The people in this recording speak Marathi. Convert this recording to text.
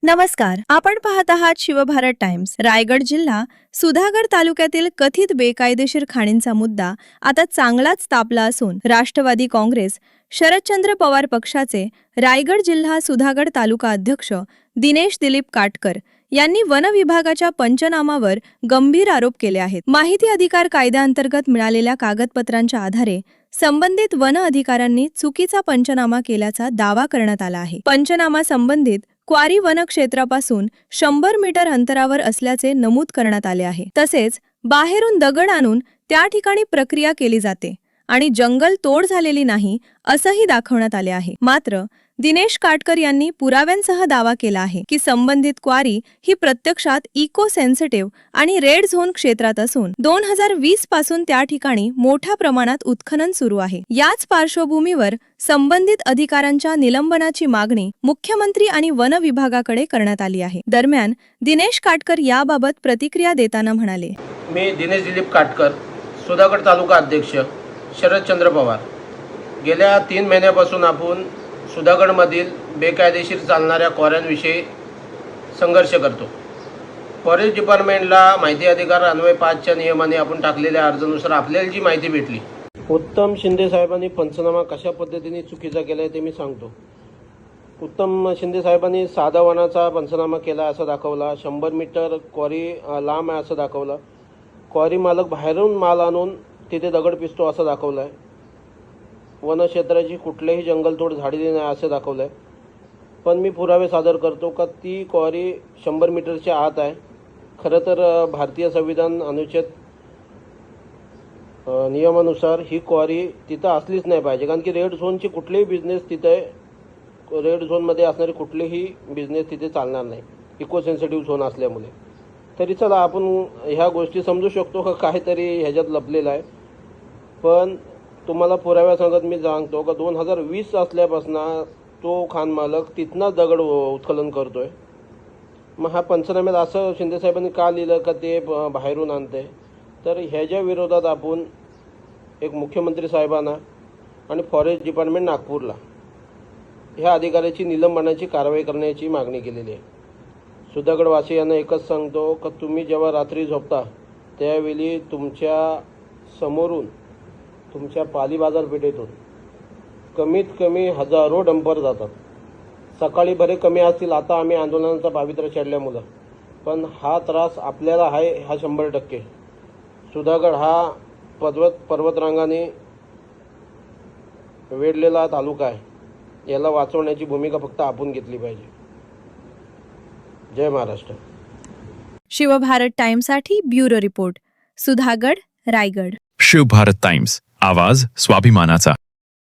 नमस्कार, आपण पाहत आहात शिवभारत टाइम्स। रायगड जिल्हा सुधागड तालुक्यातील कथित बेकायदेशीर खाणींचा मुद्दा आता चांगलाच तापला असून राष्ट्रवादी काँग्रेस शरदचंद्र पवार पक्षाचे रायगड जिल्हा सुधागड तालुका अध्यक्ष दिनेश दिलीप काटकर यांनी वन विभागाच्या पंचनामावर गंभीर आरोप केले आहेत। माहिती अधिकार कायद्याअंतर्गत मिळालेल्या कागदपत्रांच्या आधारे संबंधित वन अधिकाऱ्यांनी चुकीचा पंचनामा केल्याचा दावा करण्यात आला आहे। पंचनामा संबंधित क्वारी वन क्षेत्रापासून 100 मीटर अंतरावर असल्याचे नमूद करण्यात आले आहे। तसेच बाहेरून दगड आणून त्या ठिकाणी प्रक्रिया केली जाते आणि जंगल तोड झालेली नाही असंही दाखवण्यात आले आहे। मात्र दिनेश काटकर यांनी पुराव्यांसह दावा केला आहे की संबंधित क्वारी ही प्रत्यक्षात इको सेन्सिटिव्ह आणि रेड झोन क्षेत्रात असून 2020 पासून त्या ठिकाणी मोठ्या प्रमाणात उत्खनन सुरू आहे। याच पार्श्वभूमीवर संबंधित अधिकाऱ्यांच्या निलंबनाची मागणी मुख्यमंत्री आणि वन विभागाकडे करण्यात आली आहे। दरम्यान दिनेश काटकर याबाबत प्रतिक्रिया देताना म्हणाले, मी दिनेश दिलीप काटकर, सुधागड तालुका अध्यक्ष शरदचंद्र पवार। गेल्या 3 महिन्यापासून आपण सुधागडमधील बेकायदेशीर चालणाऱ्या क्वाऱ्यांविषयी संघर्ष करतो। फॉरेस्ट डिपार्टमेंटला माहिती अधिकार अन्वय 5च्या नियमाने आपण टाकलेल्या अर्जानुसार आपल्याला जी माहिती भेटली, उत्तम शिंदे साहेबांनी पंचनामा कशा पद्धतीने चुकीचा केलाय ते मी सांगतो। उत्तम शिंदे साहेबांनी साधा वनाचा पंचनामा केला असं दाखवला, 100 मीटर क्वारी लांब आहे असं दाखवलं, क्वारी मालक बाहेरून माल आणून तिथे दगड पिसतो असं दाखवलं आहे, वनक्षेत्राची कुठलेही जंगलतोड झालेली नाही असं दाखवलं आहे। पण मी पुरावे सादर करतो का ती क्वारी 100 मीटरच्या आत आहे। खरं तर भारतीय संविधान अनुच्छेद नियमानुसार ही क्वारी तिथं असलीच नाही पाहिजे, कारण की रेड झोनची कुठलीही बिझनेस तिथे, रेड झोनमध्ये असणारी कुठलीही बिझनेस तिथे चालणार नाही, इको सेन्सिटिव्ह झोन असल्यामुळे। तरी चला आपण ह्या गोष्टी समजू शकतो का काहीतरी ह्याच्यात लपलेलं आहे। पण तुम्हाला पुराव्यासंगत मी सांगतो का 2020 असल्यापासून तो खान मालक तिथनं दगड उत्खनन करतोय। मग हा पंचनाम्यात असं शिंदे साहेबांनी का लिहिलं का ते बाहेरून आणते, तर ह्याच्या विरोधात आपण एक मुख्यमंत्री साहेबांना आणि फॉरेस्ट डिपार्टमेंट नागपूरला ह्या अधिकाऱ्याची निलंबनाची कारवाई करण्याची मागणी केलेली आहे। सुधागडवासियांना एकच सांगतो का तुम्ही जेव्हा रात्री झोपता त्यावेळी तुमच्या समोरून, तुमच्या पाली बाजारपेठेतून कमीत कमी हजारो डंपर जातात। सकाळी बरे कमी असतील, आता आम्ही आंदोलनाचा पावित्र्य चढल्यामुळं, पण हा त्रास आपल्याला आहे हा 100%। सुधागड हा पर्वतरांगाने वेढलेला तालुका आहे, याला वाचवण्याची भूमिका फक्त आपण घेतली पाहिजे। जय महाराष्ट्र। शिवभारत टाइम्ससाठी bureau report, Sudhagad, Raigad. Shivbharat Times, आवाज स्वाभिमानाचा।